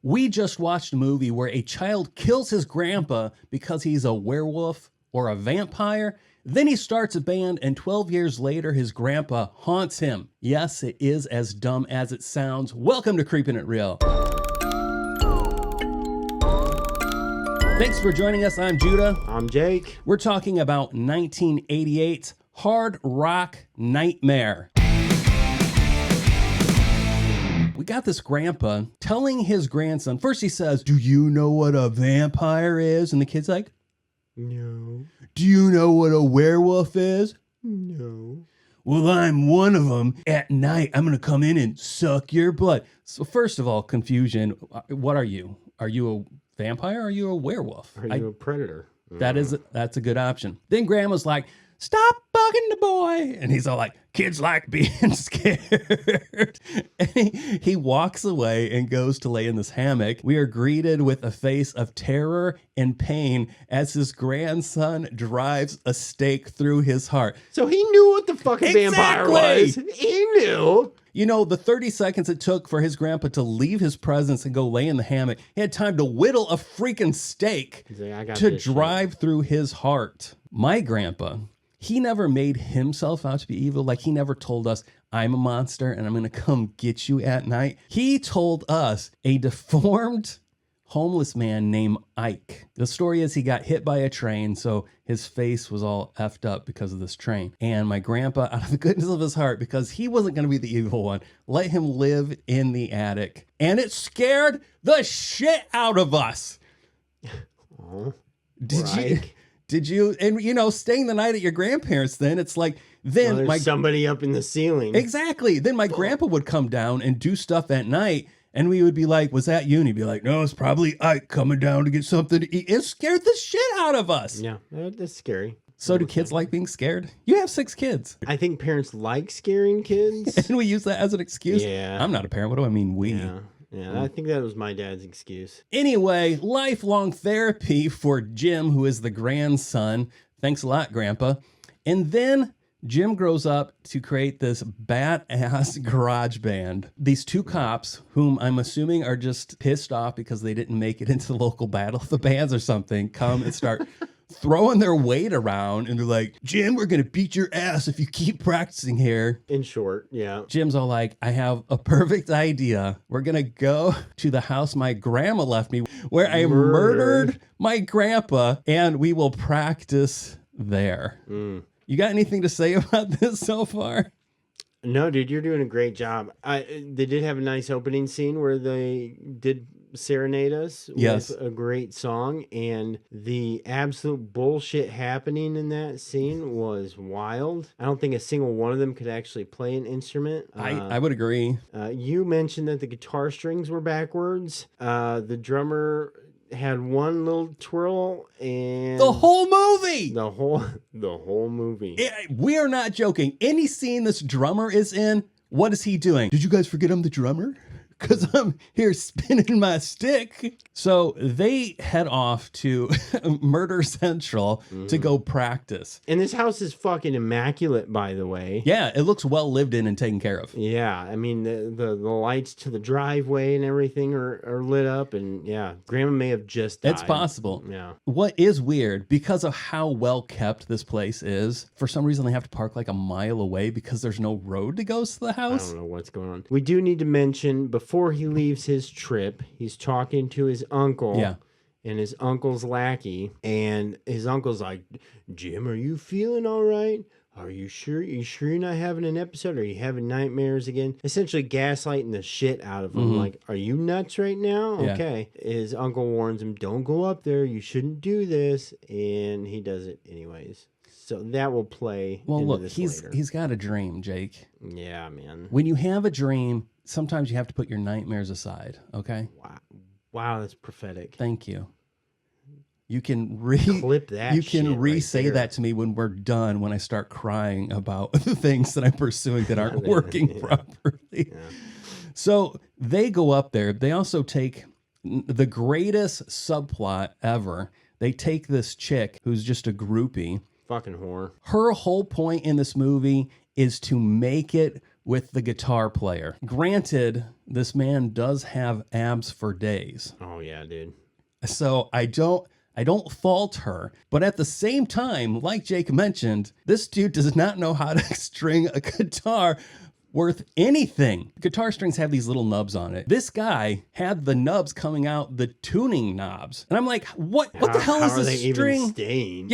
We just watched a movie where a child kills his grandpa because he's a werewolf or a vampire. Then he starts a band, and 12 years later, his grandpa haunts him. Yes, it is as dumb as it sounds. Welcome to Creepin' It Real. Thanks for joining us. I'm Judah. I'm Jake. We're talking about 1988's Hard Rock Nightmare. We got this grandpa telling his grandson, first he says, "Do you know what a vampire is?" And the kid's like, No. "Do you know what a werewolf is?" No. "Well, I'm one of them. At night, I'm going to come in and suck your blood." So first of all, confusion. What are you? Are you a vampire or are you a werewolf? Are you a predator? That's a good option. Then grandma's like, "Stop bugging the boy." And he's all like, "Kids like being scared." And he walks away and goes to lay in this hammock. We are greeted with a face of terror and pain as his grandson drives a stake through his heart. So he knew what the fucking vampire was. He knew. You know, the 30 seconds it took for his grandpa to leave his presence and go lay in the hammock, he had time to whittle a freaking stake to drive through his heart. My grandpa, he never made himself out to be evil. Like, he never told us, "I'm a monster and I'm going to come get you at night." He told us a deformed homeless man named Ike. The story is he got hit by a train, so his face was all effed up because of this train. And my grandpa, out of the goodness of his heart, because he wasn't going to be the evil one, let him live in the attic. And it scared the shit out of us. Oh, Did you, and you know, staying the night at your grandparents' then, it's like, then there's somebody up in the ceiling. Exactly. Then my grandpa would come down and do stuff at night, and we would be like, "Was that you?" And he'd be like, "No, it's probably Ike coming down to get something to eat." It scared the shit out of us. Yeah, that's scary. So do kids like being scared? You have 6 kids. I think parents like scaring kids. And we use that as an excuse? Yeah. I'm not a parent. What do I mean, we? Yeah, I think that was my dad's excuse. Anyway, lifelong therapy for Jim, who is the grandson. Thanks a lot, Grandpa. And then Jim grows up to create this badass garage band. These 2 cops, whom I'm assuming are just pissed off because they didn't make it into the local battle of the bands or something, come and start throwing their weight around, and they're like, "Jim, we're going to beat your ass if you keep practicing here." In short, yeah. Jim's all like, "I have a perfect idea. We're going to go to the house my grandma left me, where I murdered my grandpa, and we will practice there." You got anything to say about this so far? No, dude, you're doing a great job. They did have a nice opening scene where they did serenade us with a great song, and the absolute bullshit happening in that scene was wild. I don't think a single one of them could actually play an instrument. I would agree. You mentioned that the guitar strings were backwards. The drummer had one little twirl, and the whole movie, the whole movie. We are not joking. Any scene this drummer is in, what is he doing? Did you guys forget I'm the drummer? Because I'm here spinning my stick. So they head off to Murder Central to go practice. And this house is fucking immaculate, by the way. Yeah, it looks well lived in and taken care of. Yeah, I mean, the lights to the driveway and everything are lit up. And yeah, Grandma may have just died. It's possible. Yeah. What is weird, because of how well kept this place is, for some reason they have to park like a mile away because there's no road that goes to the house. I don't know what's going on. We do need to mention, before he leaves his trip, he's talking to his uncle. Yeah. And his uncle's lackey. And his uncle's like, "Jim, are you feeling all right? Are you sure? You sure you're not having an episode? Are you having nightmares again?" Essentially gaslighting the shit out of him. Like, "Are you nuts right now?" Yeah. Okay. His uncle warns him, "Don't go up there. You shouldn't do this." And he does it anyways. So that will play. Well, into look, this later. he's got a dream, Jake. Yeah, man. When you have a dream, sometimes you have to put your nightmares aside, okay? Wow, that's prophetic. Thank you. You can clip that. You can shit re-say right that to me when we're done, when I start crying about the things that I'm pursuing that aren't working properly. Yeah. So they go up there. They also take the greatest subplot ever. They take this chick who's just a groupie. Fucking whore. Her whole point in this movie is to make it with the guitar player. Granted, this man does have abs for days. Oh yeah, dude. So I don't fault her, but at the same time, like Jake mentioned, this dude does not know how to string a guitar worth anything. Guitar strings have these little nubs on it. This guy had the nubs coming out, the tuning knobs. And I'm like, what the hell is this string? Even staying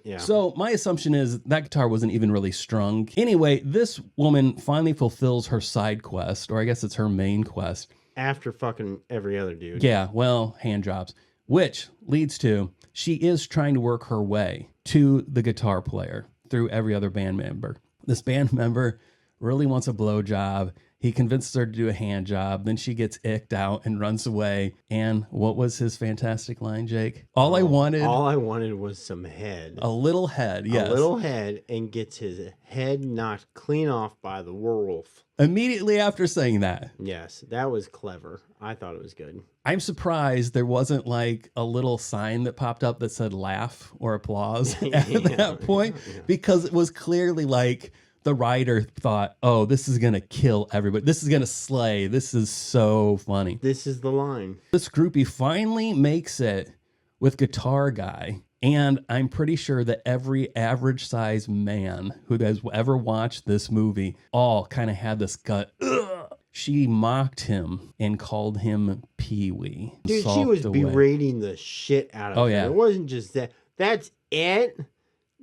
yeah. So my assumption is that guitar wasn't even really strung. Anyway, this woman finally fulfills her side quest, or I guess it's her main quest. After fucking every other dude. Yeah, well, hand jobs. Which leads to, she is trying to work her way to the guitar player through every other band member. This band member really wants a blowjob. He convinces her to do a hand job. Then she gets icked out and runs away. And what was his fantastic line, Jake? All I wanted was some head. A little head, yes. A little head, and gets his head knocked clean off by the werewolf. Immediately after saying that. Yes, that was clever. I thought it was good. I'm surprised there wasn't like a little sign that popped up that said laugh or applause at that point, because it was clearly like the writer thought, oh, this is going to kill everybody. This is going to slay. This is so funny. This is the line. This groupie finally makes it with Guitar Guy. And I'm pretty sure that every average size man who has ever watched this movie all kind of had this gut. Ugh. She mocked him and called him Pee-wee. Dude, she was berating the shit out of him. Yeah. It wasn't just that. That's it?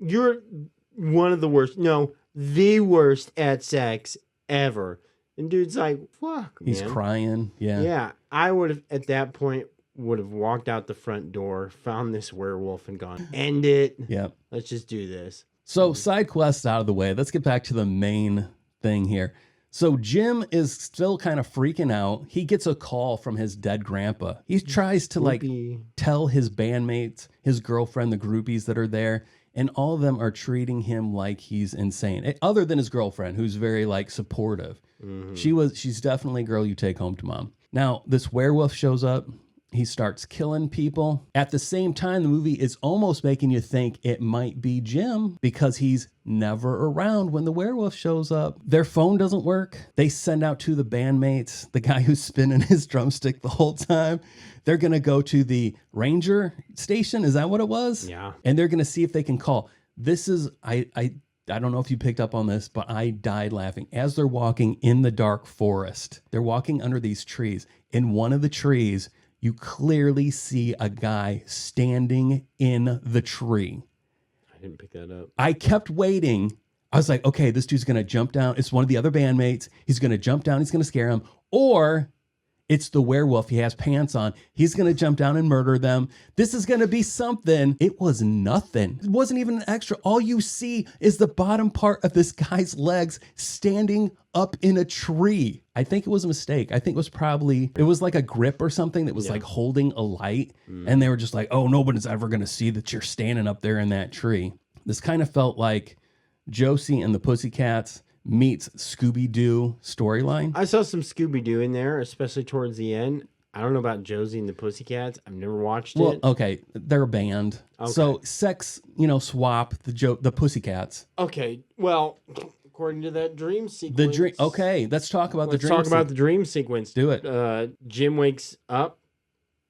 You're one of the worst. No, the worst at sex ever. And dude's like, fuck, man. He's crying. Yeah. Yeah. I would have, at that point, walked out the front door, found this werewolf and gone, end it. Yep. Let's just do this. So side quests out of the way. Let's get back to the main thing here. So Jim is still kind of freaking out. He gets a call from his dead grandpa. He tries to like tell his bandmates, his girlfriend, the groupies that are there, and all of them are treating him like he's insane. Other than his girlfriend, who's very like supportive. Mm-hmm. She's definitely a girl you take home to mom. Now, this werewolf shows up. He starts killing people. At the same time, the movie is almost making you think it might be Jim because he's never around when the werewolf shows up. Their phone doesn't work. They send out to the bandmates, the guy who's spinning his drumstick the whole time. They're going to go to the ranger station. Is that what it was? Yeah. And they're going to see if they can call. This is, I don't know if you picked up on this, but I died laughing. As they're walking in the dark forest, they're walking under these trees. In one of the trees, you clearly see a guy standing in the tree. I didn't pick that up. I kept waiting. I was like, okay, this dude's going to jump down. It's one of the other bandmates. He's going to jump down. He's going to scare him. Or it's the werewolf. He has pants on. He's going to jump down and murder them. This is going to be something. It was nothing. It wasn't even an extra. All you see is the bottom part of this guy's legs standing up in a tree. I think it was a mistake. I think it was like a grip or something that was like holding a light. And they were just like, oh, nobody's ever going to see that you're standing up there in that tree. This kind of felt like Josie and the Pussycats meets Scooby-Doo storyline. I saw some Scooby-Doo in there, especially towards the end. I don't know about Josie and the Pussycats. I've never watched it. Okay, they're a band. Okay. So sex, swap the Pussycats. Okay, well, according to that dream sequence. Okay, let's talk about the dream. Let's talk about the dream sequence. Do it. Jim wakes up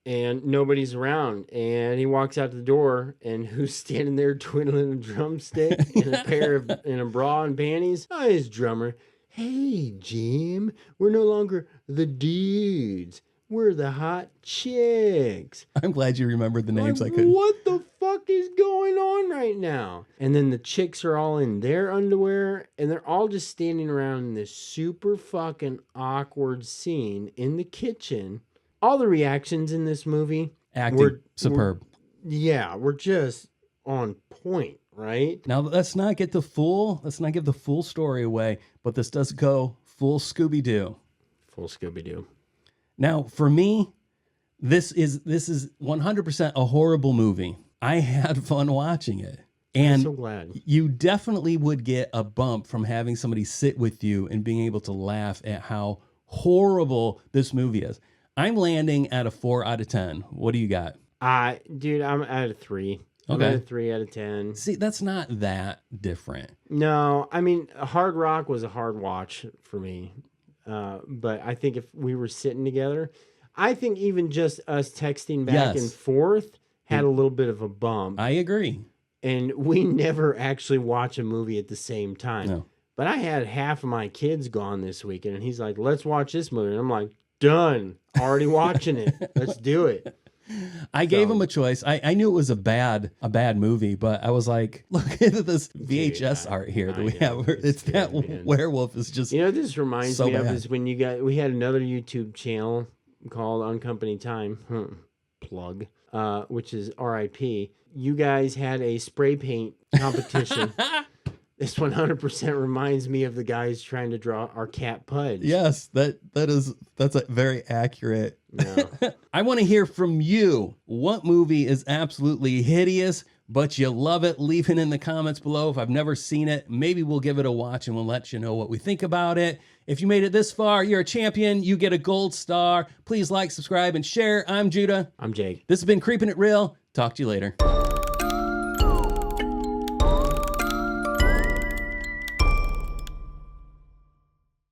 and nobody's around, and he walks out the door, and who's standing there twiddling a drumstick in a bra and panties? Oh, his drummer. Hey, Jim, we're no longer the dudes. We're the hot chicks. I'm glad you remembered the names. Like, what the fuck is going on right now? And then the chicks are all in their underwear, and they're all just standing around in this super fucking awkward scene in the kitchen. All the reactions in this movie were superb. We're just on point, right? Now let's not give the full story away, but this does go full Scooby-Doo. Full Scooby-Doo. Now, for me, this is 100% a horrible movie. I had fun watching it. And I'm so glad. You definitely would get a bump from having somebody sit with you and being able to laugh at how horrible this movie is. I'm landing at a 4 out of 10. What do you got? Dude, I'm at a 3. Okay. 3 out of 10. See, that's not that different. No, I mean, Hard Rock was a hard watch for me. But I think if we were sitting together, I think even just us texting back and forth had a little bit of a bump. I agree. And we never actually watch a movie at the same time. No. But I had half of my kids gone this weekend, and he's like, let's watch this movie. And I'm like, done. Already watching it. Let's do it. I gave him a choice. I knew it was a bad movie, but I was like, look at this VHS art here that we have. It's that werewolf is just. You know what this reminds me of is when we had another YouTube channel called Uncompany Time, plug, which is RIP. You guys had a spray paint competition. This 100% reminds me of the guys trying to draw our cat Pudge. Yes, that's a very accurate. No. I want to hear from you. What movie is absolutely hideous, but you love it? Leave it in the comments below. If I've never seen it, maybe we'll give it a watch and we'll let you know what we think about it. If you made it this far, you're a champion. You get a gold star. Please like, subscribe, and share. I'm Judah. I'm Jake. This has been Creepin' It Real. Talk to you later.